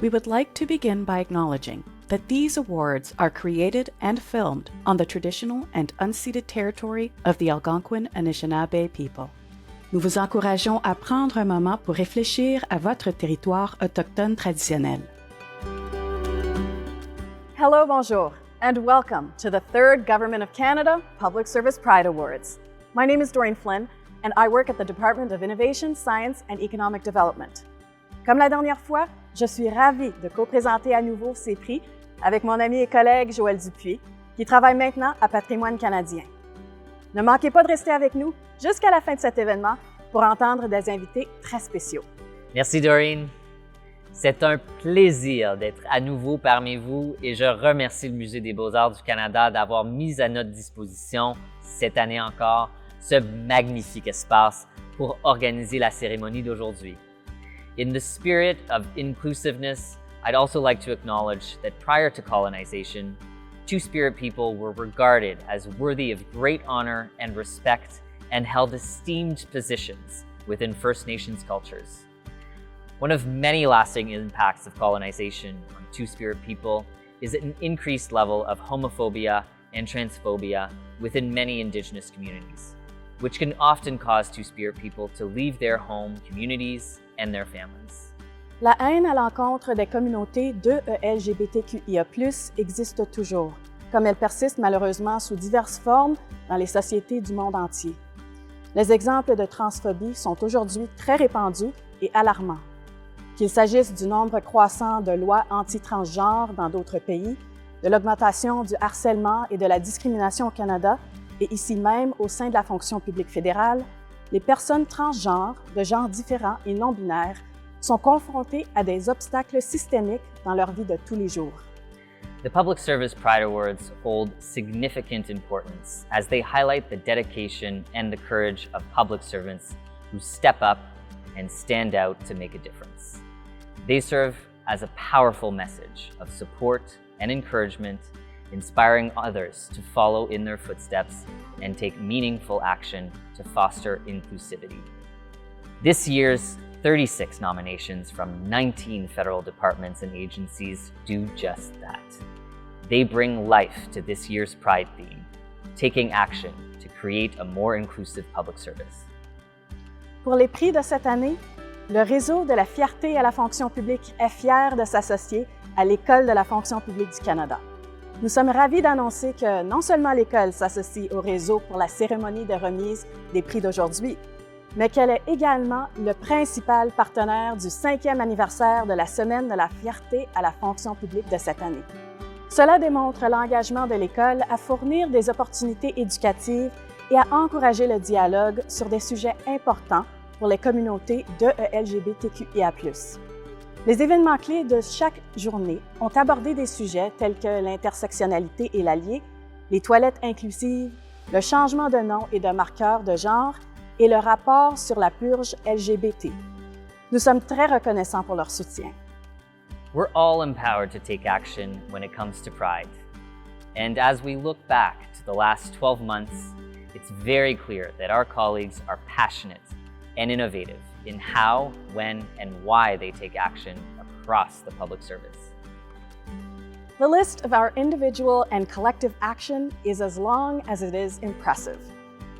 We would like to begin by acknowledging that these awards are created and filmed on the traditional and unceded territory of the Algonquin Anishinaabe people. Nous vous encourageons à prendre un moment pour réfléchir à votre territoire autochtone traditionnel. Hello, bonjour, and welcome to the 3rd Government of Canada Public Service Pride Awards. My name is Doreen Flynn, and I work at the Department of Innovation, Science and Economic Development. Comme la dernière fois, je suis ravie de co-présenter à nouveau ces prix avec mon ami et collègue Joël Dupuis, qui travaille maintenant à Patrimoine canadien. Ne manquez pas de rester avec nous jusqu'à la fin de cet événement pour entendre des invités très spéciaux. Merci Doreen. C'est un plaisir d'être à nouveau parmi vous et je remercie le Musée des Beaux-Arts du Canada d'avoir mis à notre disposition, cette année encore, ce magnifique espace pour organiser la cérémonie d'aujourd'hui. In the spirit of inclusiveness, I'd also like to acknowledge that prior to colonization, Two-Spirit people were regarded as worthy of great honor and respect and held esteemed positions within First Nations cultures. One of many lasting impacts of colonization on Two-Spirit people is an increased level of homophobia and transphobia within many Indigenous communities, which can often cause Two-Spirit people to leave their home communities and their families. La haine à l'encontre des communautés de LGBTQIA+, existe toujours, comme elle persiste malheureusement sous diverses formes dans les sociétés du monde entier. Les exemples de transphobie sont aujourd'hui très répandus et alarmants. Qu'il s'agisse du nombre croissant de lois anti-transgenres dans d'autres pays, de l'augmentation du harcèlement et de la discrimination au Canada, et ici même au sein de la fonction publique fédérale, les personnes transgenres, de genres différents et non-binaires, sont confrontées à des obstacles systémiques dans leur vie de tous les jours. The Public Service Pride Awards hold significant importance as they highlight the dedication and the courage of public servants who step up and stand out to make a difference. They serve as a powerful message of support and encouragement, inspiring others to follow in their footsteps and take meaningful action to foster inclusivity. This year's 36 nominations from 19 federal departments and agencies do just that. They bring life to this year's Pride theme, taking action to create a more inclusive public service. Pour les prix de cette année, le Réseau de la Fierté à la fonction publique est fier de s'associer à l'École de la fonction publique du Canada. Nous sommes ravis d'annoncer que non seulement l'École s'associe au réseau pour la cérémonie de remise des prix d'aujourd'hui, mais qu'elle est également le principal partenaire du 5e anniversaire de la Semaine de la Fierté à la fonction publique de cette année. Cela démontre l'engagement de l'École à fournir des opportunités éducatives et à encourager le dialogue sur des sujets importants pour les communautés de LGBTQIA+. Les événements clés de chaque journée ont abordé des sujets tels que l'intersectionnalité et l'allié, les toilettes inclusives, le changement de nom et de marqueur de genre et le rapport sur la purge LGBT. Nous sommes très reconnaissants pour leur soutien. We're all empowered to take action when it comes to Pride. And as we look back to the last 12 months, it's very clear that our colleagues are passionate and innovative in how, when, and why they take action across the public service. The list of our individual and collective action is as long as it is impressive.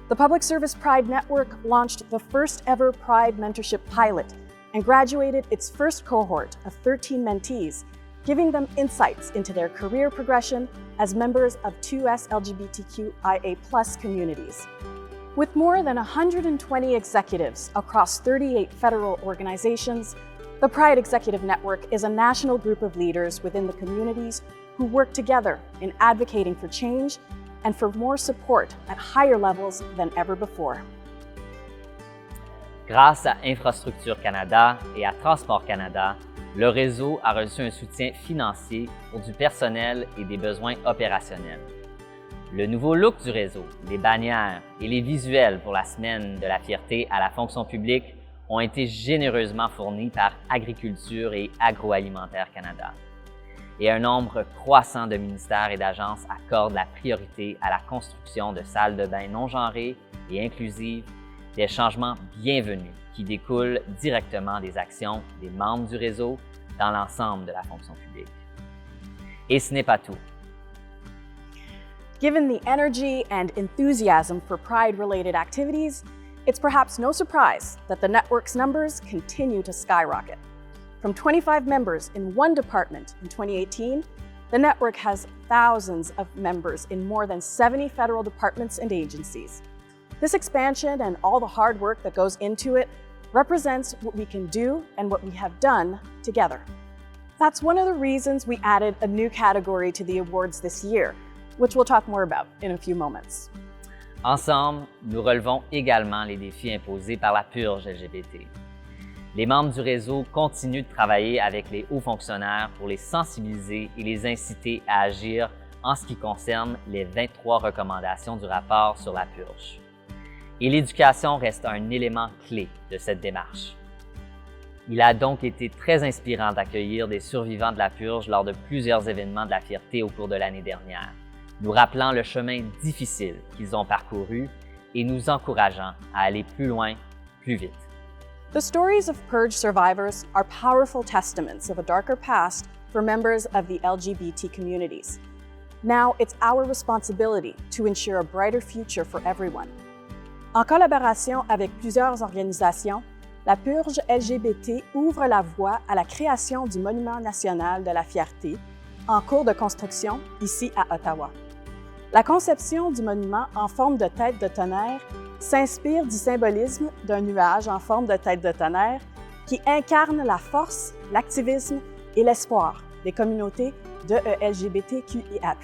The Public Service Pride Network launched the first ever Pride mentorship pilot and graduated its first cohort of 13 mentees, giving them insights into their career progression as members of 2S LGBTQIA+ communities. With more than 120 executives across 38 federal organizations, the Pride Executive Network is a national group of leaders within the communities who work together in advocating for change and for more support at higher levels than ever before. Grâce à Infrastructure Canada et à Transport Canada, le réseau a reçu un soutien financier pour du personnel et des besoins opérationnels. Le nouveau look du réseau, les bannières et les visuels pour la Semaine de la Fierté à la fonction publique ont été généreusement fournis par Agriculture et Agroalimentaire Canada. Et un nombre croissant de ministères et d'agences accordent la priorité à la construction de salles de bain non genrées et inclusives, des changements bienvenus qui découlent directement des actions des membres du réseau dans l'ensemble de la fonction publique. Et ce n'est pas tout. Given the energy and enthusiasm for Pride-related activities, it's perhaps no surprise that the network's numbers continue to skyrocket. From 25 members in one department in 2018, the network has thousands of members in more than 70 federal departments and agencies. This expansion and all the hard work that goes into it represents what we can do and what we have done together. That's one of the reasons we added a new category to the awards this year, which we'll talk more about in a few moments. Ensemble, nous relevons également les défis imposés par la purge LGBT. Les membres du réseau continuent de travailler avec les hauts fonctionnaires pour les sensibiliser et les inciter à agir en ce qui concerne les 23 recommandations du rapport sur la purge. Et l'éducation reste un élément clé de cette démarche. Il a donc été très inspirant d'accueillir des survivants de la purge lors de plusieurs événements de la fierté au cours de l'année dernière, nous rappelant le chemin difficile qu'ils ont parcouru et nous encourageant à aller plus loin, plus vite. The stories of purge survivors are powerful testaments of a darker past for members of the LGBT communities. Now, it's our responsibility to ensure a brighter future for everyone. En collaboration avec plusieurs organisations, la purge LGBT ouvre la voie à la création du Monument national de la fierté, en cours de construction ici à Ottawa. La conception du monument en forme de tête de tonnerre s'inspire du symbolisme d'un nuage en forme de tête de tonnerre qui incarne la force, l'activisme et l'espoir des communautés de LGBTQIA+.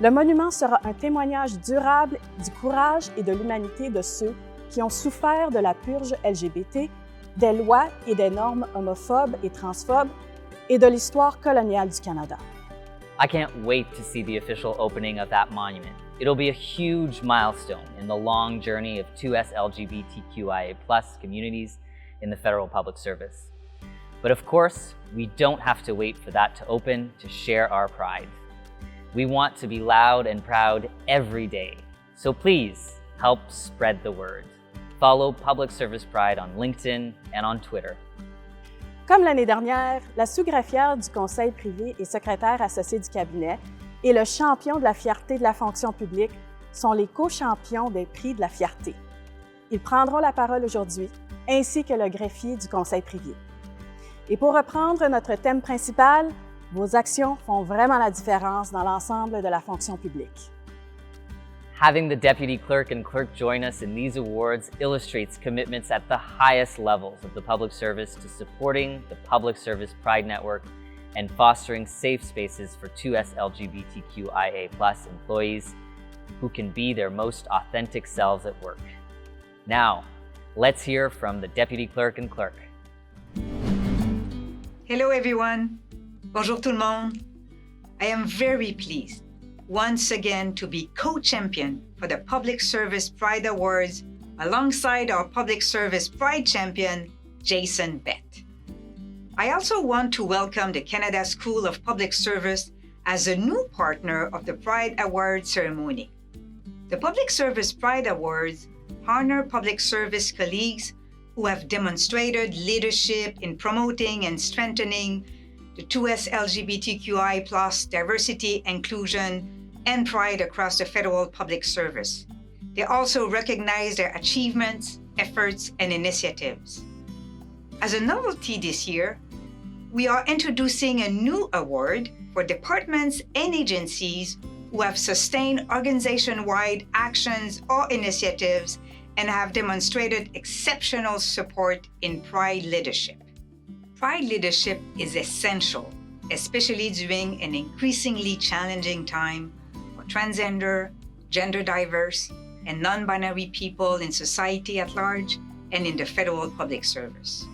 Le monument sera un témoignage durable du courage et de l'humanité de ceux qui ont souffert de la purge LGBT, des lois et des normes homophobes et transphobes et de l'histoire coloniale du Canada. I can't wait to see the official opening of that monument. It'll be a huge milestone in the long journey of 2S LGBTQIA+ communities in the federal public service. But of course, we don't have to wait for that to open to share our pride. We want to be loud and proud every day. So please help spread the word. Follow Public Service Pride on LinkedIn and on Twitter. Comme l'année dernière, la sous-greffière du Conseil privé et secrétaire associée du cabinet et le champion de la fierté de la fonction publique sont les co-champions des Prix de la Fierté. Ils prendront la parole aujourd'hui, ainsi que le greffier du Conseil privé. Et pour reprendre notre thème principal, vos actions font vraiment la différence dans l'ensemble de la fonction publique. Having the deputy clerk and clerk join us in these awards illustrates commitments at the highest levels of the public service to supporting the Public Service Pride Network and fostering safe spaces for 2S LGBTQIA+ employees who can be their most authentic selves at work. Now, let's hear from the deputy clerk and clerk. Hello everyone. Bonjour tout le monde. I am very pleased once again to be co-champion for the Public Service Pride Awards alongside our Public Service Pride champion, Jason Bett. I also want to welcome the Canada School of Public Service as a new partner of the Pride Award ceremony. The Public Service Pride Awards honor public service colleagues who have demonstrated leadership in promoting and strengthening the 2S LGBTQI+ diversity, inclusion, and pride across the federal public service. They also recognize their achievements, efforts, and initiatives. As a novelty this year, we are introducing a new award for departments and agencies who have sustained organization-wide actions or initiatives and have demonstrated exceptional support in Pride leadership. Pride leadership is essential, especially during an increasingly challenging time for transgender, gender diverse, and non-binary people in society at large and in the federal public service.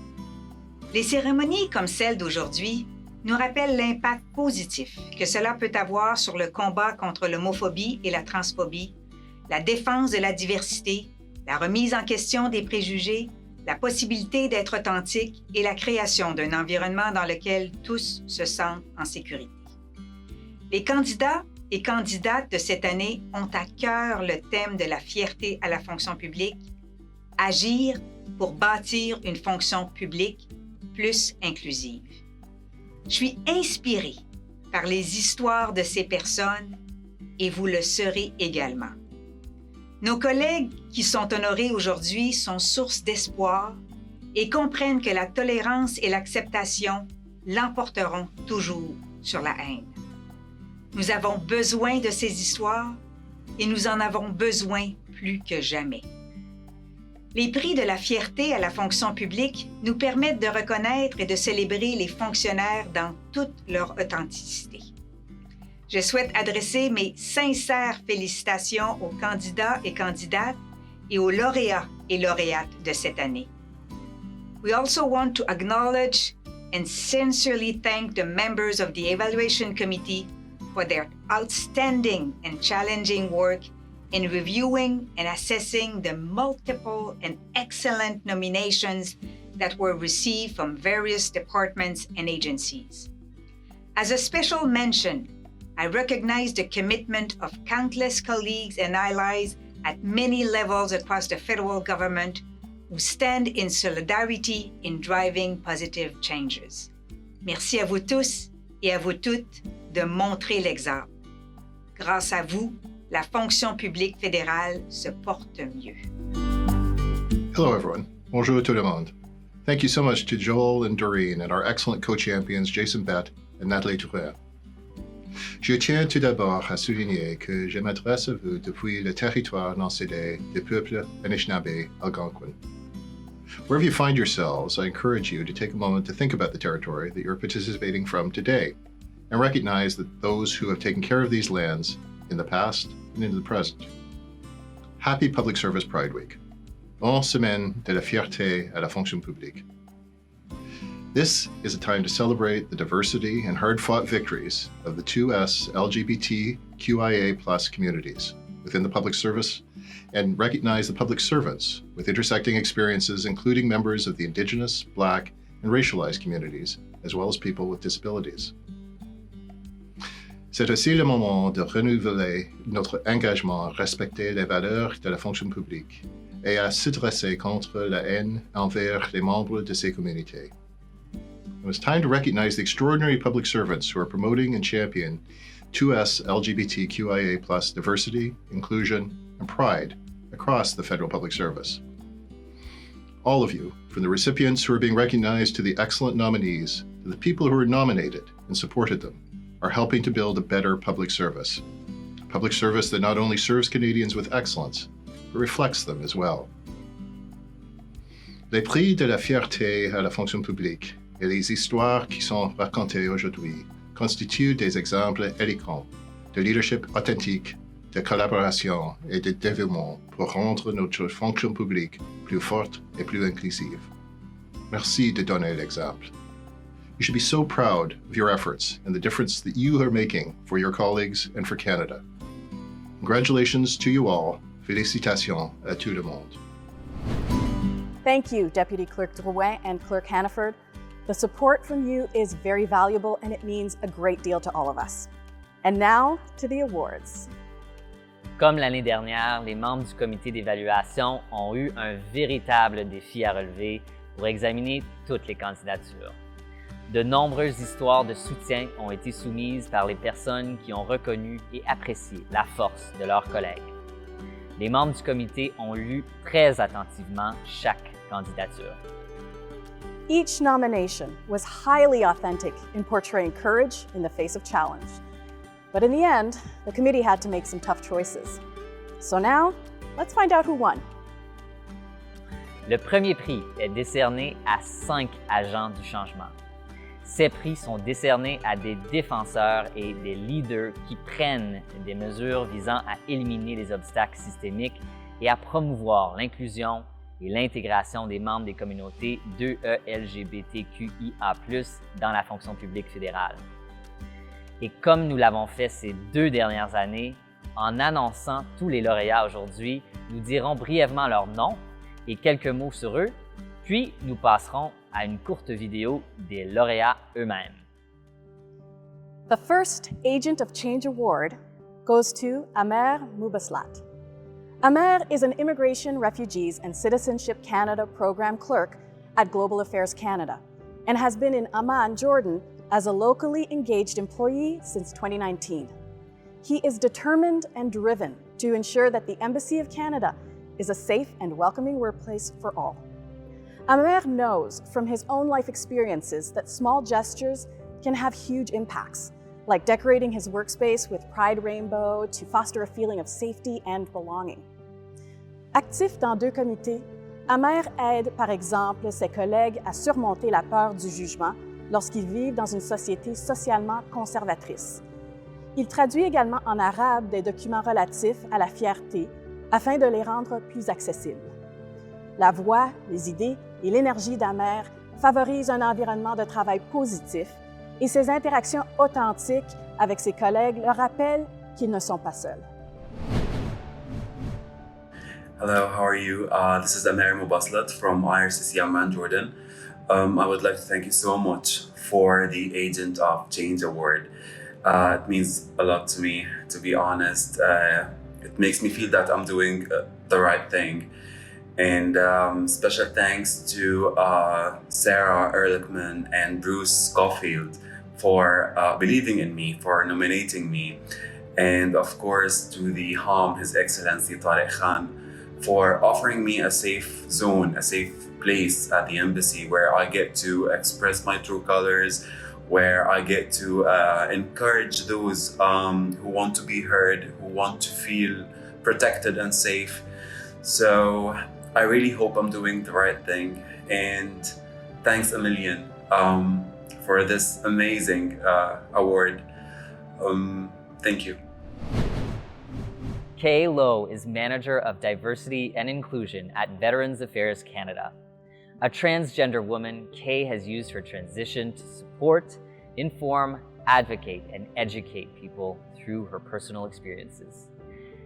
Les cérémonies comme celle d'aujourd'hui nous rappellent l'impact positif que cela peut avoir sur le combat contre l'homophobie et la transphobie, la défense de la diversité, la remise en question des préjugés, la possibilité d'être authentique et la création d'un environnement dans lequel tous se sentent en sécurité. Les candidats et candidates de cette année ont à cœur le thème de la fierté à la fonction publique, agir pour bâtir une fonction publique plus inclusive. Je suis inspirée par les histoires de ces personnes et vous le serez également. Nos collègues qui sont honorés aujourd'hui sont source d'espoir et comprennent que la tolérance et l'acceptation l'emporteront toujours sur la haine. Nous avons besoin de ces histoires et nous en avons besoin plus que jamais. Les prix de la fierté à la fonction publique nous permettent de reconnaître et de célébrer les fonctionnaires dans toute leur authenticité. Je souhaite adresser mes sincères félicitations aux candidats et candidates et aux lauréats et lauréates de cette année. We also want to acknowledge and sincerely thank the members of the Evaluation Committee for their outstanding and challenging work in reviewing and assessing the multiple and excellent nominations that were received from various departments and agencies. As a special mention, I recognize the commitment of countless colleagues and allies at many levels across the federal government who stand in solidarity in driving positive changes. Merci à vous tous et à vous toutes de montrer l'exemple. Grâce à vous, la fonction publique fédérale se porte mieux. Hello, everyone. Bonjour tout le monde. Thank you so much to Joel and Doreen and our excellent co-champions Jason Bett and Nathalie Touré. Je tiens tout d'abord à souligner que je m'adresse à vous depuis le territoire non cédé du peuple Anishinaabe Algonquin. Wherever you find yourselves, I encourage you to take a moment to think about the territory that you're participating from today and recognize that those who have taken care of these lands in the past and into the present. Happy Public Service Pride Week. Bonne semaine de la fierté à la fonction publique. This is a time to celebrate the diversity and hard-fought victories of the 2S LGBTQIA+ communities within the public service and recognize the public servants with intersecting experiences, including members of the Indigenous, Black, and racialized communities, as well as people with disabilities. C'est aussi le moment de renouveler notre engagement à respecter les valeurs de la fonction publique et à se dresser contre la haine envers les membres de ces communautés. It was time to recognize the extraordinary public servants who are promoting and championing 2S LGBTQIA+ diversity, inclusion, and pride across the federal public service. All of you, from the recipients who are being recognized to the excellent nominees, to the people who are nominated and supported them, are helping to build a better public service. A public service that not only serves Canadians with excellence, but reflects them as well. Les prix de la fierté à la fonction publique et les histoires qui sont racontées aujourd'hui constituent des exemples éloquents de leadership authentique, de collaboration et de dévouement pour rendre notre fonction publique plus forte et plus inclusive. Merci de donner l'exemple. You should be so proud of your efforts and the difference that you are making for your colleagues and for Canada. Congratulations to you all. Félicitations à tout le monde. Thank you, Deputy Clerk Drouin and Clerk Hannaford. The support from you is very valuable and it means a great deal to all of us. And now to the awards. Comme l'année dernière, les membres du comité d'évaluation ont eu un véritable défi à relever pour examiner toutes les candidatures. De nombreuses histoires de soutien ont été soumises par les personnes qui ont reconnu et apprécié la force de leurs collègues. Les membres du comité ont lu très attentivement chaque candidature. Each nomination was highly authentic in portraying courage in the face of challenge. But in the end, the committee had to make some tough choices. So now, let's find out who won. Le premier prix est décerné à 5 agents du changement. Ces prix sont décernés à des défenseurs et des leaders qui prennent des mesures visant à éliminer les obstacles systémiques et à promouvoir l'inclusion et l'intégration des membres des communautés 2E LGBTQIA+ dans la fonction publique fédérale. Et comme nous l'avons fait ces 2 dernières années, en annonçant tous les lauréats aujourd'hui, nous dirons brièvement leur nom et quelques mots sur eux, puis nous passerons à une courte vidéo des lauréats eux-mêmes. The first Agent of Change Award goes to Amer Mubaslat. Amer is an Immigration, Refugees and Citizenship Canada Program Clerk at Global Affairs Canada and has been in Amman, Jordan as a locally engaged employee since 2019. He is determined and driven to ensure that the Embassy of Canada is a safe and welcoming workplace for all. Amer knows from his own life experiences that small gestures can have huge impacts, like decorating his workspace with Pride Rainbow to foster a feeling of safety and belonging. Actif dans 2 comités, Amer aide par exemple ses collègues à surmonter la peur du jugement lorsqu'ils vivent dans une société socialement conservatrice. Il traduit également en arabe des documents relatifs à la fierté afin de les rendre plus accessibles. La voix, les idées et l'énergie d'Amer favorisent un environnement de travail positif et ses interactions authentiques avec ses collègues leur rappellent qu'ils ne sont pas seuls. Hello, how are you? This is Amer Mubaslat from IRCC Amman, Jordan. I would like to thank you so much for the Agent of Change Award. It means a lot to me, to be honest. It makes me feel that I'm doing the right thing. And special thanks to Sarah Ehrlichman and Bruce Schofield for believing in me, for nominating me. And of course to the HAM, His Excellency Tariq Khan, for offering me a safe zone, a safe place at the embassy where I get to express my true colors, where I get to encourage those who want to be heard, who want to feel protected and safe. So I really hope I'm doing the right thing, and thanks a million for this amazing award. Thank you. Kay Lowe is Manager of Diversity and Inclusion at Veterans Affairs Canada. A transgender woman, Kay has used her transition to support, inform, advocate, and educate people through her personal experiences.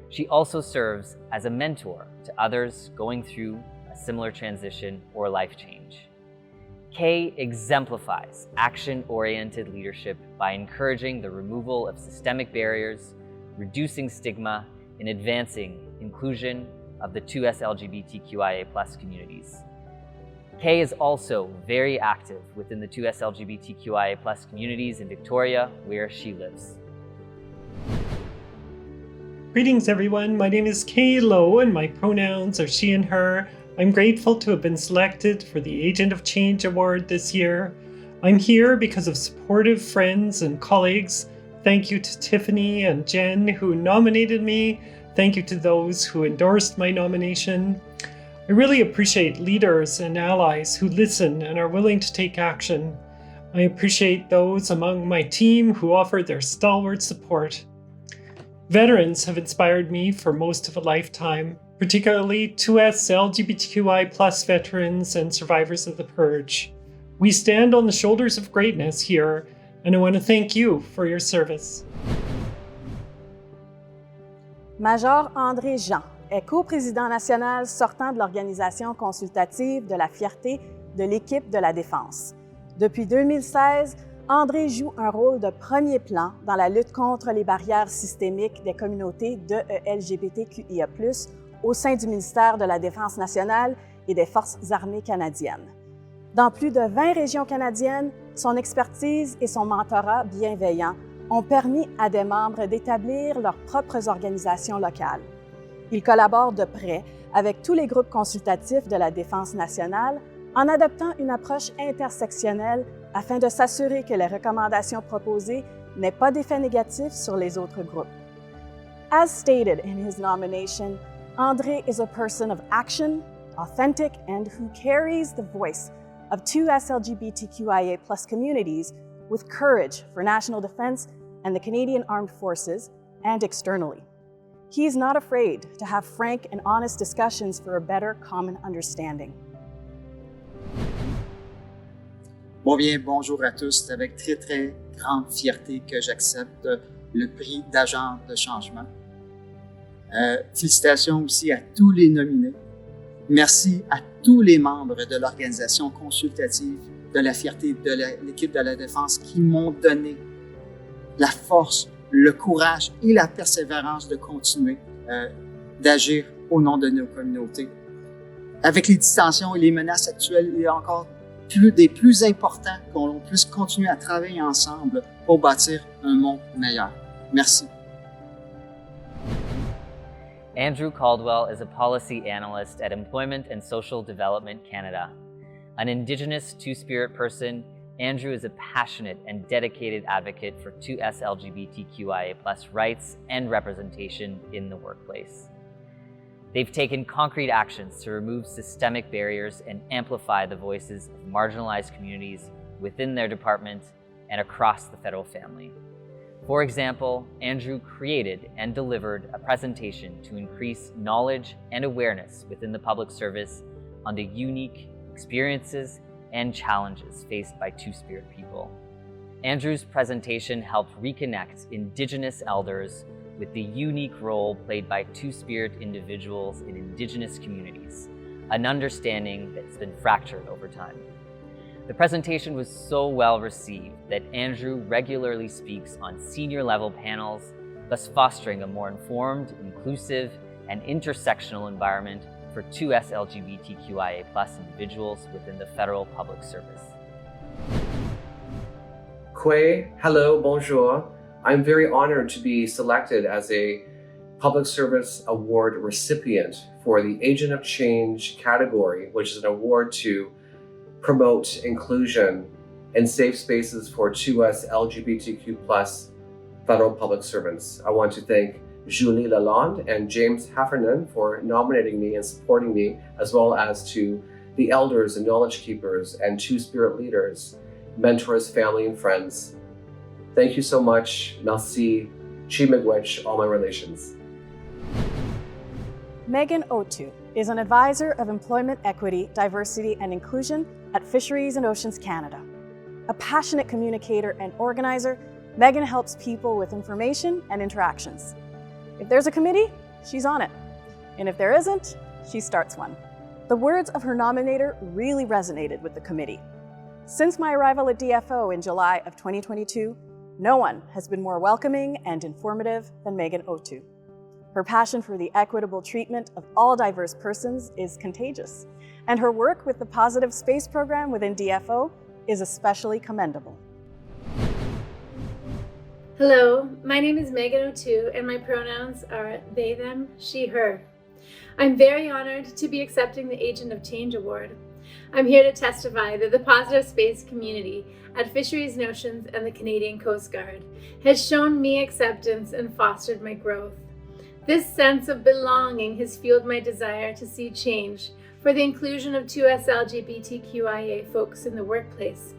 She also serves as a mentor to others going through a similar transition or life change. Kay exemplifies action-oriented leadership by encouraging the removal of systemic barriers, reducing stigma, and advancing inclusion of the 2S LGBTQIA+ communities. Kay is also very active within the 2S LGBTQIA+ communities in Victoria, where she lives. Greetings everyone, my name is Kay Lowe and my pronouns are she and her. I'm grateful to have been selected for the Agent of Change Award this year. I'm here because of supportive friends and colleagues. Thank you to Tiffany and Jen who nominated me. Thank you to those who endorsed my nomination. I really appreciate leaders and allies who listen and are willing to take action. I appreciate those among my team who offer their stalwart support. Veterans have inspired me for most of a lifetime, particularly 2S LGBTQI+ veterans and survivors of the Purge. We stand on the shoulders of greatness here, and I want to thank you for your service. Major André Jean est co-président national sortant de l'Organisation consultative de la fierté de l'équipe de la Défense. Depuis 2016, André joue un rôle de premier plan dans la lutte contre les barrières systémiques des communautés de LGBTQIA+, au sein du ministère de la Défense nationale et des Forces armées canadiennes. Dans plus de 20 régions canadiennes, son expertise et son mentorat bienveillant ont permis à des membres d'établir leurs propres organisations locales. Il collabore de près avec tous les groupes consultatifs de la Défense nationale en adoptant une approche intersectionnelle afin de s'assurer que les recommandations proposées n'aient pas d'effet négatif sur les autres groupes. As stated in his nomination, André is a person of action, authentic, and who carries the voice of 2S LGBTQIA+ communities with courage for national defense and the Canadian Armed Forces and externally. He is not afraid to have frank and honest discussions for a better common understanding. Bon bien, bonjour à tous. C'est avec très, très grande fierté que j'accepte le prix d'agent de changement. Félicitations aussi à tous les nominés. Merci à tous les membres de l'Organisation consultative de la fierté de l'équipe de la Défense qui m'ont donné la force, le courage et la persévérance de continuer d'agir au nom de nos communautés. Avec les distensions et les menaces actuelles, il est encore des plus importants, qu'on puisse continuer à travailler ensemble pour bâtir un monde meilleur. Merci. Andrew Caldwell is a policy analyst at Employment and Social Development Canada. An Indigenous Two-Spirit person, Andrew is a passionate and dedicated advocate for 2S LGBTQIA+ rights and representation in the workplace. They've taken concrete actions to remove systemic barriers and amplify the voices of marginalized communities within their department and across the federal family. For example, Andrew created and delivered a presentation to increase knowledge and awareness within the public service on the unique experiences and challenges faced by Two-Spirit people. Andrew's presentation helped reconnect Indigenous elders with the unique role played by Two-Spirit individuals in Indigenous communities, an understanding that's been fractured over time. The presentation was so well received that Andrew regularly speaks on senior level panels, thus fostering a more informed, inclusive, and intersectional environment for 2S LGBTQIA+ individuals within the federal public service. Kwe, hello, bonjour. I'm very honored to be selected as a Public Service Award recipient for the Agent of Change category, which is an award to promote inclusion and safe spaces for 2S LGBTQ+ federal public servants. I want to thank Julie Lalonde and James Heffernan for nominating me and supporting me, as well as to the elders and knowledge keepers and Two-Spirit leaders, mentors, family, and friends. Thank you so much. Merci. Chi miigwech, all my relations. Megan Otu is an advisor of employment equity, diversity, and inclusion at Fisheries and Oceans Canada. A passionate communicator and organizer, Megan helps people with information and interactions. If there's a committee, she's on it. And if there isn't, she starts one. The words of her nominator really resonated with the committee. Since my arrival at DFO in July of 2022, no one has been more welcoming and informative than Megan Otu. Her passion for the equitable treatment of all diverse persons is contagious, and her work with the Positive Space program within DFO is especially commendable. Hello, my name is Megan Otu, and my pronouns are they, them, she, her. I'm very honored to be accepting the Agent of Change Award. I'm here to testify that the Positive Space community at Fisheries and Oceans and the Canadian Coast Guard has shown me acceptance and fostered my growth. This sense of belonging has fueled my desire to see change for the inclusion of 2S LGBTQIA folks in the workplace.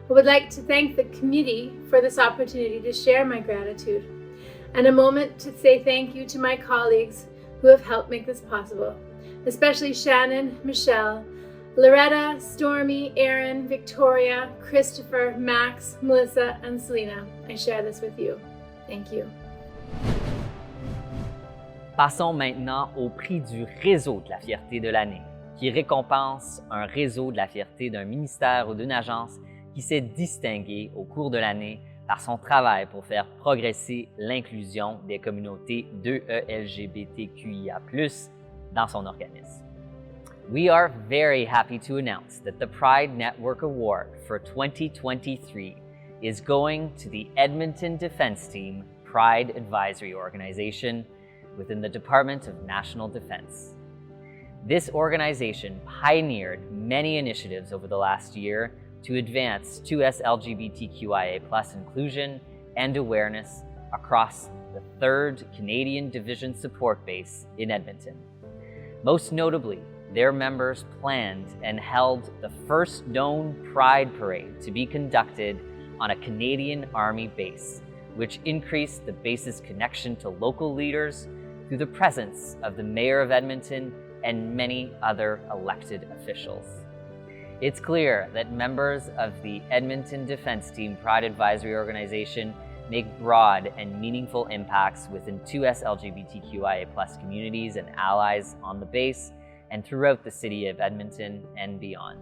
I would like to thank the committee for this opportunity to share my gratitude and a moment to say thank you to my colleagues who have helped make this possible, especially Shannon, Michelle, Loretta, Stormy, Aaron, Victoria, Christopher, Max, Melissa, and Selena. I share this with you. Thank you. Passons maintenant au prix du réseau de la fierté de l'année, qui récompense un réseau de la fierté d'un ministère ou d'une agence qui s'est distingué au cours de l'année par son travail pour faire progresser l'inclusion des communautés 2E LGBTQIA+ dans son organisme. We are very happy to announce that the Pride Network Award for 2023 is going to the Edmonton Defense Team Pride Advisory Organization within the Department of National Defense. This organization pioneered many initiatives over the last year to advance 2S LGBTQIA+ inclusion and awareness across the 3rd Canadian Division Support Base in Edmonton. Most notably, their members planned and held the first known Pride Parade to be conducted on a Canadian Army base, which increased the base's connection to local leaders through the presence of the Mayor of Edmonton and many other elected officials. It's clear that members of the Edmonton Defense Team Pride Advisory Organization make broad and meaningful impacts within 2S LGBTQIA+ communities and allies on the base and throughout the city of Edmonton and beyond.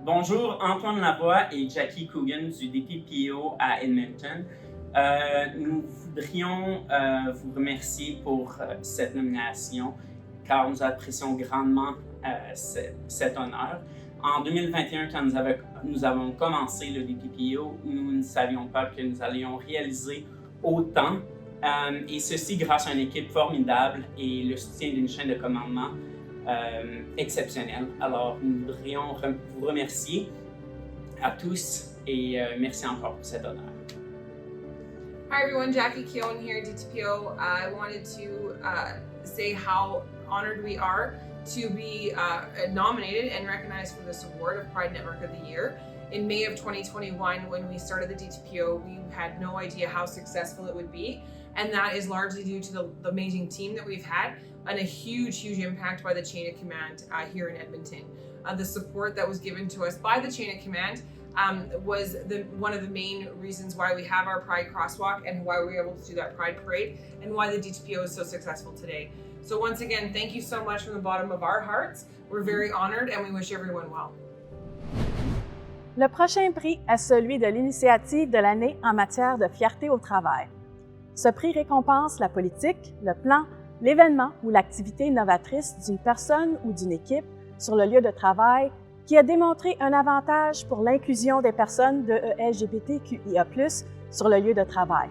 Bonjour, Antoine Lavoie et Jackie Coogan du DPPO à Edmonton. Nous voudrions vous remercier pour cette nomination car nous apprécions grandement cet honneur. En 2021, quand nous avons commencé le DPPO, nous ne savions pas que nous allions réaliser autant, et ceci grâce à une équipe formidable et le soutien d'une chaîne de commandement exceptionnelle. Alors, nous voudrions vous remercier à tous et merci encore pour cet honneur. Hi everyone, Jackie Keown here, DTPO. I wanted to say how honored we are to be nominated and recognized for this award of Pride Network of the Year. In May of 2021, when we started the DTPO, we had no idea how successful it would be. And that is largely due to the amazing team that we've had and a huge impact by the chain of command here in Edmonton. The support that was given to us by the chain of command was one of the main reasons why we have our Pride crosswalk and why we were able to do that Pride parade and why the DTPO is so successful today. So once again, thank you so much from the bottom of our hearts. We're very honored and we wish everyone well. Le prochain prix est celui de l'initiative de l'année en matière de fierté au travail. Ce prix récompense la politique, le plan, l'événement ou l'activité novatrice d'une personne ou d'une équipe sur le lieu de travail qui a démontré un avantage pour l'inclusion des personnes de LGBTQIA+, sur le lieu de travail.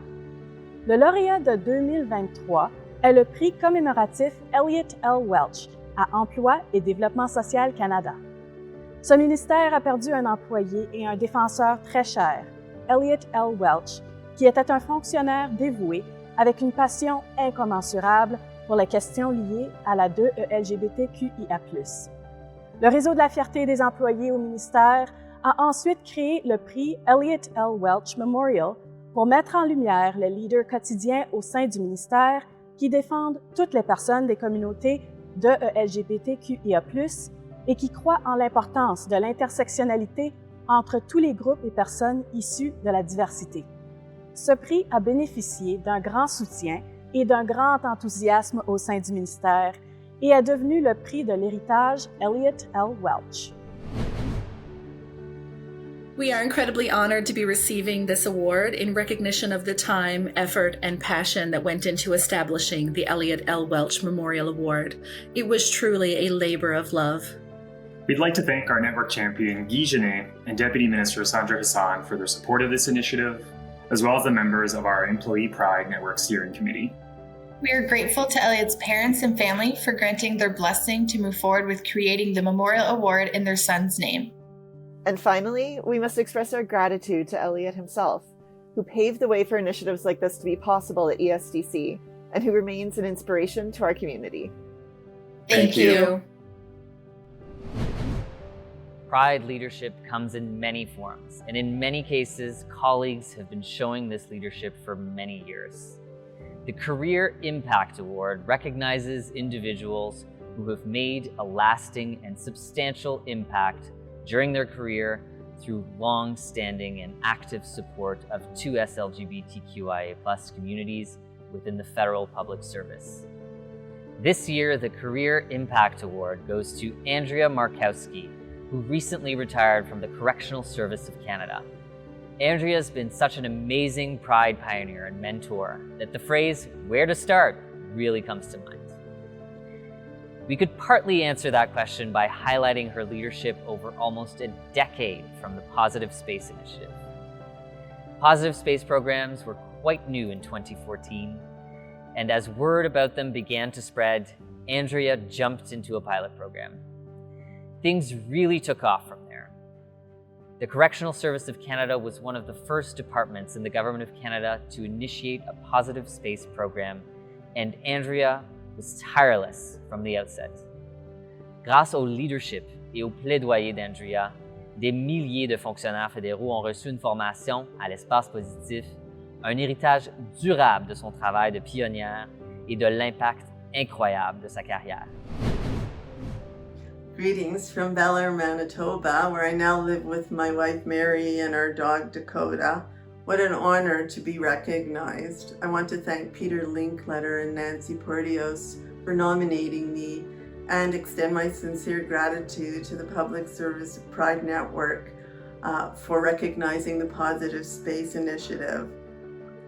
Le lauréat de 2023 est le prix commémoratif Elliott L. Welch à Emploi et Développement social Canada. Ce ministère a perdu un employé et un défenseur très cher, Elliott L. Welch, qui était un fonctionnaire dévoué avec une passion incommensurable pour les questions liées à la 2E-LGBTQIA+. Le Réseau de la fierté des employés au ministère a ensuite créé le prix Elliott L. Welch Memorial pour mettre en lumière les leaders quotidiens au sein du ministère qui défendent toutes les personnes des communautés 2E-LGBTQIA+, et qui croient en l'importance de l'intersectionnalité entre tous les groupes et personnes issues de la diversité. Ce prix a bénéficié d'un grand soutien et d'un grand enthousiasme au sein du ministère et est devenu le prix de l'héritage Elliott L. Welch. We are incredibly honored to be receiving this award in recognition of the time, effort, and passion that went into establishing the Elliott L. Welch Memorial Award. It was truly a labor of love. We'd like to thank our network champion Guy Genet and Deputy Minister Sandra Hassan for their support of this initiative, as well as the members of our Employee Pride Network Steering Committee. We are grateful to Elliott's parents and family for granting their blessing to move forward with creating the Memorial Award in their son's name. And finally, we must express our gratitude to Elliott himself, who paved the way for initiatives like this to be possible at ESDC, and who remains an inspiration to our community. Thank you. Pride leadership comes in many forms, and in many cases, colleagues have been showing this leadership for many years. The Career Impact Award recognizes individuals who have made a lasting and substantial impact during their career through long-standing and active support of 2S LGBTQIA+ communities within the federal public service. This year, the Career Impact Award goes to Andrea Markowski, who recently retired from the Correctional Service of Canada. Andrea's been such an amazing Pride pioneer and mentor that the phrase, "where to start," really comes to mind. We could partly answer that question by highlighting her leadership over almost a decade from the Positive Space Initiative. Positive Space programs were quite new in 2014, and as word about them began to spread, Andrea jumped into a pilot program. Things really took off from there. The Correctional Service of Canada was one of the first departments in the Government of Canada to initiate a positive space program, and Andrea was tireless from the outset. Grâce au leadership et au plaidoyer d'Andrea, des milliers de fonctionnaires fédéraux ont reçu une formation à l'espace positif, un héritage durable de son travail de pionnière et de l'impact incroyable de sa carrière. Greetings from Bel Air, Manitoba, where I now live with my wife Mary and our dog Dakota. What an honor to be recognized. I want to thank Peter Linkletter and Nancy Porteos for nominating me and extend my sincere gratitude to the Public Service Pride Network for recognizing the Positive Space Initiative.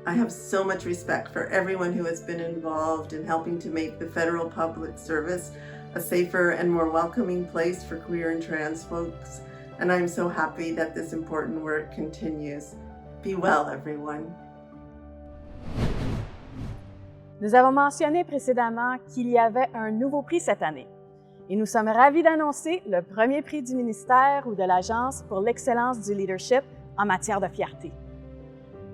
I have so much respect for everyone who has been involved in helping to make the federal public service a safer and more welcoming place for queer and trans folks. And I'm so happy that this important work continues. Be well, everyone. Nous avons mentionné précédemment qu'il y avait un nouveau prix cette année. Et nous sommes ravis d'annoncer le premier prix du ministère ou de l'Agence pour l'excellence du leadership en matière de fierté.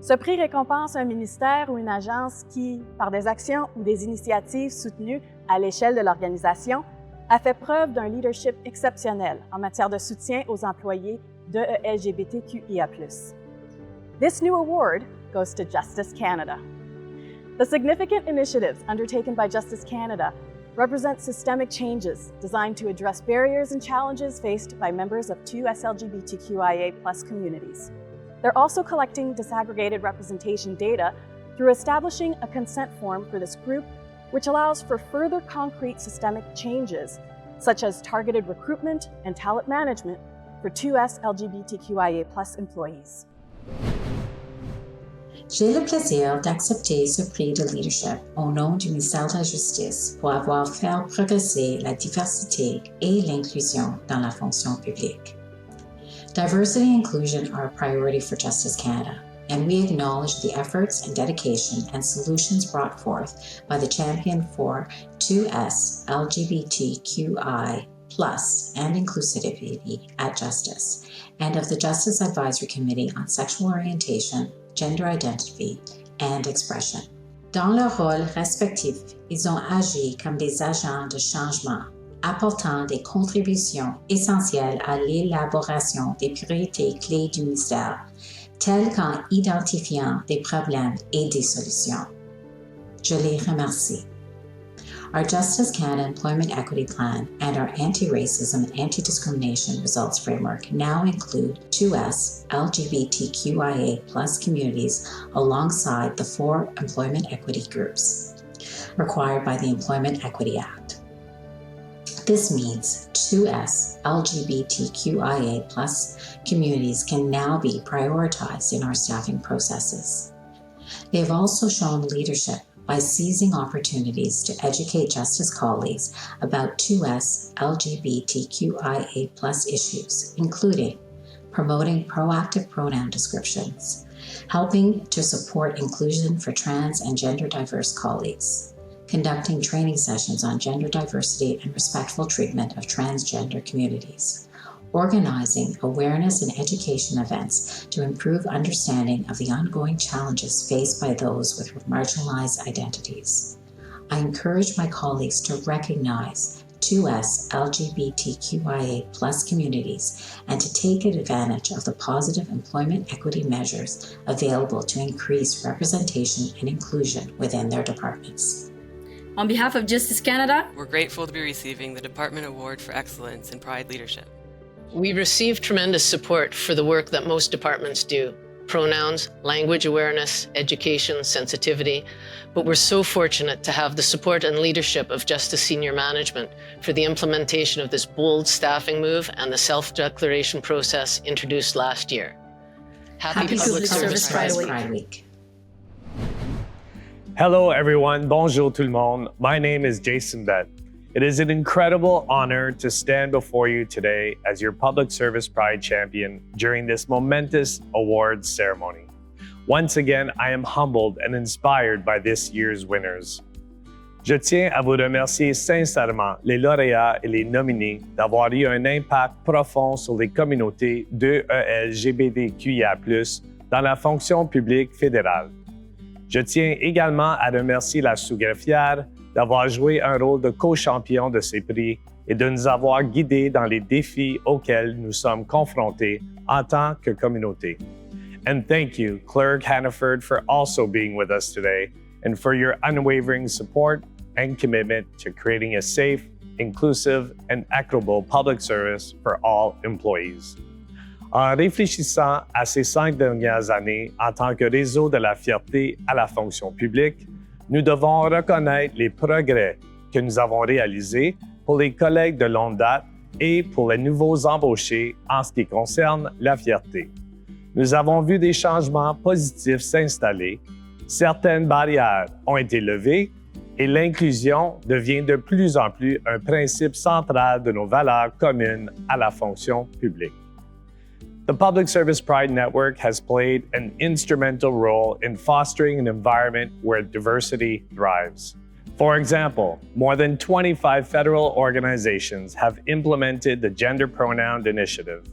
Ce prix récompense un ministère ou une agence qui, par des actions ou des initiatives soutenues à l'échelle de l'organisation, a fait preuve d'un leadership exceptionnel en matière de soutien aux employés de LGBTQIA+. This new award goes to Justice Canada. The significant initiatives undertaken by Justice Canada represent systemic changes designed to address barriers and challenges faced by members of 2S LGBTQIA+ communities. They're also collecting disaggregated representation data through establishing a consent form for this group, which allows for further concrete systemic changes, such as targeted recruitment and talent management for 2S LGBTQIA+ employees. J'ai le plaisir d'accepter ce prix de leadership au nom du ministère de la Justice pour avoir fait progresser la diversité et l'inclusion dans la fonction publique. Diversity and inclusion are a priority for Justice Canada, and we acknowledge the efforts and dedication and solutions brought forth by the champion for 2S LGBTQI+ and inclusivity at Justice, and of the Justice Advisory Committee on Sexual Orientation, Gender Identity and Expression. Dans leurs rôles respectifs, ils ont agi comme des agents de changement, apportant des contributions essentielles à l'élaboration des priorités clés du ministère, telles qu'en identifiant des problèmes et des solutions. Je les remercie. Our Justice Canada Employment Equity Plan and our Anti-Racism and Anti-Discrimination Results Framework now include 2S LGBTQIA+ communities alongside the 4 employment equity groups required by the Employment Equity Act. This means 2S LGBTQIA+ communities can now be prioritized in our staffing processes. They have also shown leadership by seizing opportunities to educate Justice colleagues about 2S LGBTQIA+ issues, including promoting proactive pronoun descriptions, helping to support inclusion for trans and gender diverse colleagues, conducting training sessions on gender diversity and respectful treatment of transgender communities, organizing awareness and education events to improve understanding of the ongoing challenges faced by those with marginalized identities. I encourage my colleagues to recognize 2S LGBTQIA+ communities and to take advantage of the positive employment equity measures available to increase representation and inclusion within their departments. On behalf of Justice Canada, we're grateful to be receiving the Department Award for Excellence in Pride Leadership. We receive tremendous support for the work that most departments do: pronouns, language awareness, education, sensitivity. But we're so fortunate to have the support and leadership of Justice Senior Management for the implementation of this bold staffing move and the self-declaration process introduced last year. Happy Public Service Pride Week. Hello everyone, bonjour tout le monde. My name is Jason Bett. It is an incredible honor to stand before you today as your Public Service Pride Champion during this momentous awards ceremony. Once again, I am humbled and inspired by this year's winners. Je tiens à vous remercier sincèrement les lauréats et les nominés d'avoir eu un impact profond sur les communautés de LGBTQIA+, dans la fonction publique fédérale. Je tiens également à remercier la sous-greffière d'avoir joué un rôle de co-champion de ces prix et de nous avoir guidés dans les défis auxquels nous sommes confrontés en tant que communauté. And thank you, Clerk Hannaford, for also being with us today and for your unwavering support and commitment to creating a safe, inclusive, and equitable public service for all employees. En réfléchissant à ces 5 dernières années en tant que réseau de la fierté à la fonction publique, nous devons reconnaître les progrès que nous avons réalisés pour les collègues de longue date et pour les nouveaux embauchés en ce qui concerne la fierté. Nous avons vu des changements positifs s'installer, certaines barrières ont été levées et l'inclusion devient de plus en plus un principe central de nos valeurs communes à la fonction publique. The Public Service Pride Network has played an instrumental role in fostering an environment where diversity thrives. For example, more than 25 federal organizations have implemented the Gender Pronoun Initiative.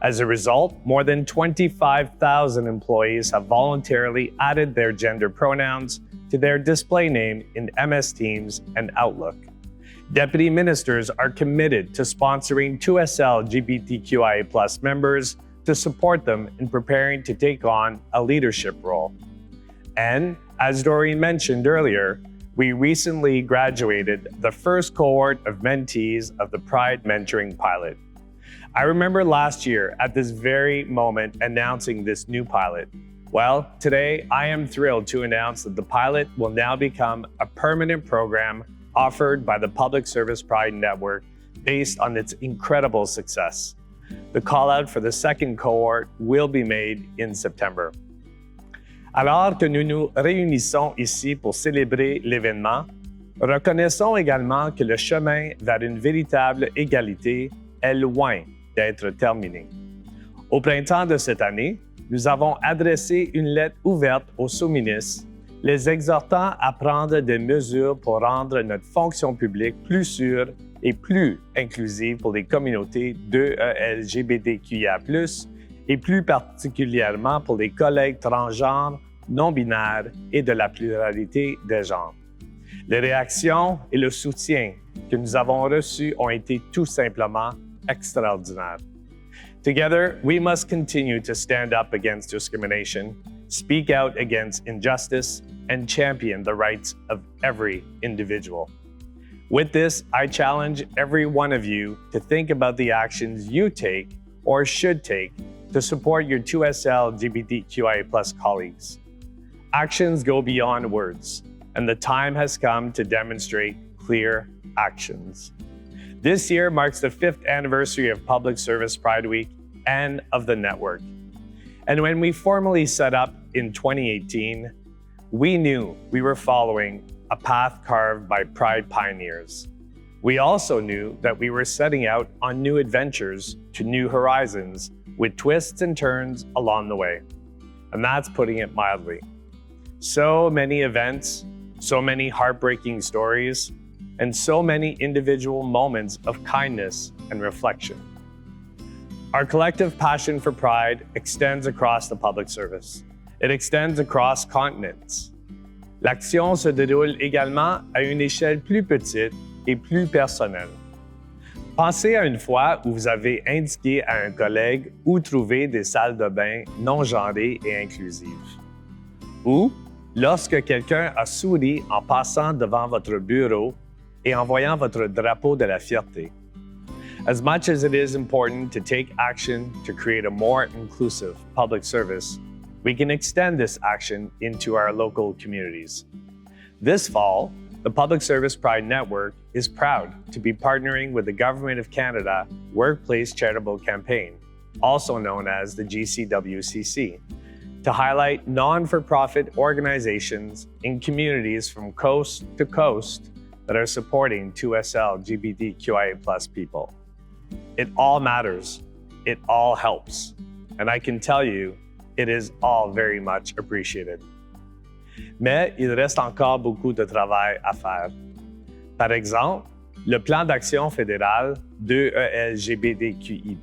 As a result, more than 25,000 employees have voluntarily added their gender pronouns to their display name in MS Teams and Outlook. Deputy ministers are committed to sponsoring 2SL LGBTQIA+ members to support them in preparing to take on a leadership role. And, as Doreen mentioned earlier, we recently graduated the first cohort of mentees of the Pride Mentoring Pilot. I remember last year at this very moment announcing this new pilot. Well, today I am thrilled to announce that the pilot will now become a permanent program offered by the Public Service Pride Network based on its incredible success. The call-out for the second cohort will be made in September. Alors que nous nous réunissons ici pour célébrer l'événement, reconnaissons également que le chemin vers une véritable égalité est loin d'être terminé. Au printemps de cette année, nous avons adressé une lettre ouverte aux sous-ministres, les exhortant à prendre des mesures pour rendre notre fonction publique plus sûre et plus inclusive pour les communautés LGBTQIA+, et plus particulièrement pour les collègues transgenres, non-binaires et de la pluralité des genres. Les réactions et le soutien que nous avons reçus ont été tout simplement extraordinaires. Together, we must continue to stand up against discrimination, speak out against injustice, and champion the rights of every individual. With this, I challenge every one of you to think about the actions you take or should take to support your 2SL LGBTQIA+ colleagues. Actions go beyond words, and the time has come to demonstrate clear actions. This year marks the 5th anniversary of Public Service Pride Week and of the network. And when we formally set up in 2018, we knew we were following a path carved by Pride pioneers. We also knew that we were setting out on new adventures to new horizons with twists and turns along the way. And that's putting it mildly. So many events, so many heartbreaking stories, and so many individual moments of kindness and reflection. Our collective passion for Pride extends across the public service. It extends across continents. L'action se déroule également à une échelle plus petite et plus personnelle. Pensez à une fois où vous avez indiqué à un collègue où trouver des salles de bain non genrées et inclusives. Ou lorsque quelqu'un a souri en passant devant votre bureau et en voyant votre drapeau de la fierté. As much as it is important to take action to create a more inclusive public service, we can extend this action into our local communities. This fall, the Public Service Pride Network is proud to be partnering with the Government of Canada Workplace Charitable Campaign, also known as the GCWCC, to highlight non-for-profit organizations in communities from coast to coast that are supporting 2SL LGBTQIA+ people. It all matters. It all helps. And I can tell you, it is all very much appreciated. Mais il reste encore beaucoup de travail à faire. Par exemple, le plan d'action fédéral 2LGBTQI+,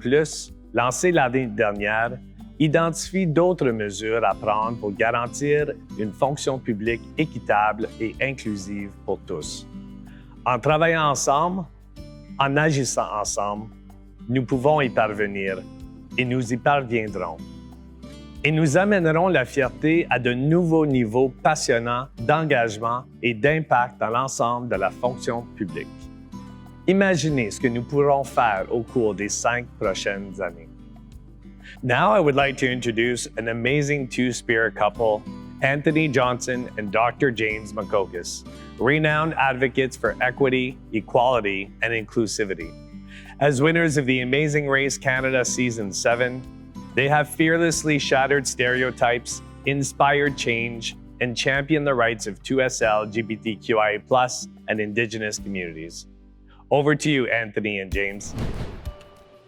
lancé l'année dernière, identifie d'autres mesures à prendre pour garantir une fonction publique équitable et inclusive pour tous. En travaillant ensemble, en agissant ensemble, nous pouvons y parvenir et nous y parviendrons. Et nous amènerons la fierté à de nouveaux niveaux passionnants d'engagement et d'impact dans l'ensemble de la fonction publique. Imaginez ce que nous pourrons faire au cours des 5 prochaines années. Now I would like to introduce an amazing two-spirit couple, Anthony Johnson and Dr. James Makokis, renowned advocates for equity, equality, and inclusivity. As winners of the Amazing Race Canada Season 7, they have fearlessly shattered stereotypes, inspired change, and champion the rights of 2SL, LGBTQIA+, and Indigenous communities. Over to you, Anthony and James.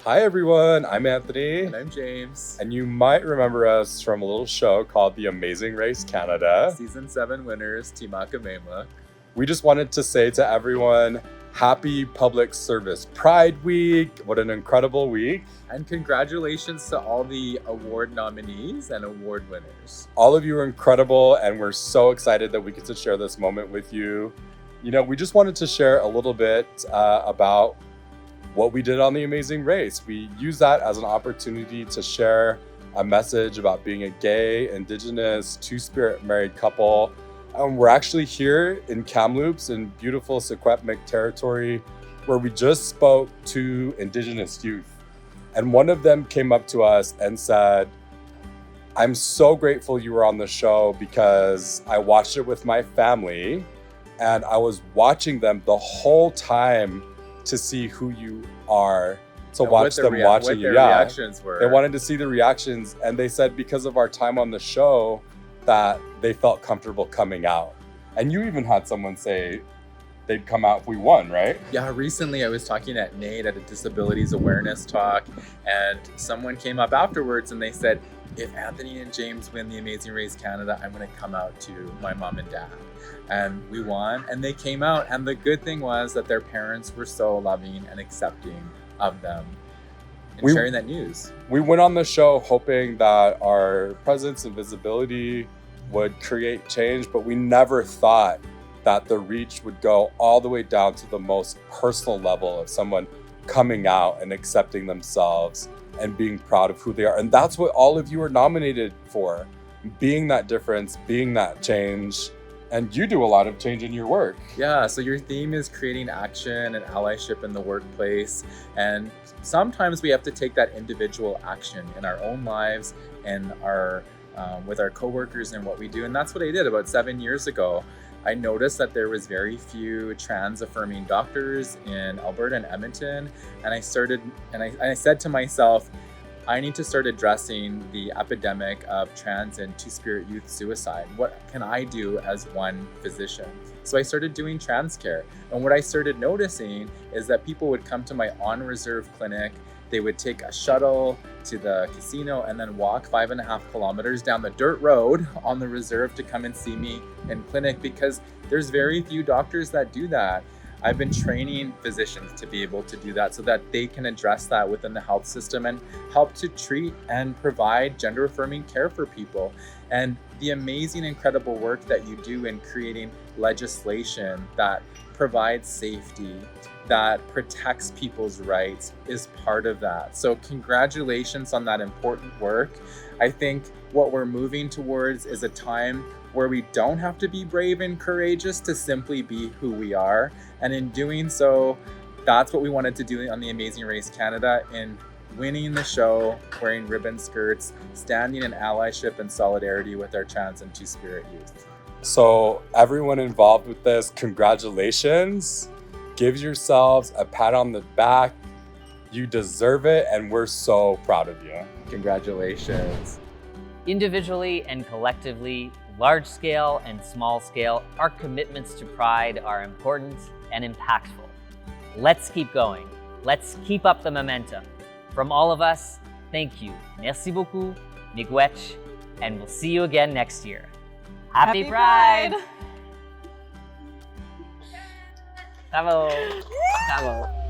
Hi everyone, I'm Anthony. And I'm James. And you might remember us from a little show called The Amazing Race Canada. Season 7 winners, Team Akamema. We just wanted to say to everyone, happy Public Service Pride Week. What an incredible week. And congratulations to all the award nominees and award winners. All of you are incredible, and we're so excited that we get to share this moment with you. You know, we just wanted to share a little bit about what we did on The Amazing Race. We use that as an opportunity to share a message about being a gay, Indigenous, two-spirit married couple. We're actually here in Kamloops in beautiful Secwepemc territory, where we just spoke to Indigenous youth. And one of them came up to us and said, I'm so grateful you were on the show because I watched it with my family and I was watching them the whole time to see who you are, to watch them watching you. Reactions were. They wanted to see the reactions, and they said because of our time on the show that they felt comfortable coming out. And you even had someone say they'd come out if we won, right? Yeah, recently I was talking at NAID at a disabilities awareness talk, and someone came up afterwards and they said, if Anthony and James win the Amazing Race Canada, I'm gonna come out to my mom and dad. And we won, and they came out, and the good thing was that their parents were so loving and accepting of them and sharing that news. We went on the show hoping that our presence and visibility would create change, but we never thought that the reach would go all the way down to the most personal level of someone coming out and accepting themselves and being proud of who they are. And that's what all of you are nominated for, being that difference, being that change. And you do a lot of change in your work. Yeah, so your theme is creating action and allyship in the workplace. And sometimes we have to take that individual action in our own lives and with our coworkers and what we do. And that's what I did about 7 years ago. I noticed that there was very few trans-affirming doctors in Alberta and Edmonton. And I said to myself, I need to start addressing the epidemic of trans and two-spirit youth suicide. What can I do as one physician? So I started doing trans care. And what I started noticing is that people would come to my on-reserve clinic. They would take a shuttle to the casino and then walk 5.5 kilometers down the dirt road on the reserve to come and see me in clinic, because there's very few doctors that do that. I've been training physicians to be able to do that so that they can address that within the health system and help to treat and provide gender-affirming care for people. And the amazing, incredible work that you do in creating legislation that provides safety, that protects people's rights is part of that. So congratulations on that important work. I think what we're moving towards is a time where we don't have to be brave and courageous to simply be who we are. And in doing so, that's what we wanted to do on the Amazing Race Canada, in winning the show, wearing ribbon skirts, standing in allyship and solidarity with our trans and two-spirit youth. So everyone involved with this, congratulations. Give yourselves a pat on the back. You deserve it, and we're so proud of you. Congratulations. Individually and collectively, large scale and small scale, our commitments to Pride are important and impactful. Let's keep going. Let's keep up the momentum. From all of us, thank you. Merci beaucoup, miigwech, and we'll see you again next year. Happy Pride! Bravo! Bravo!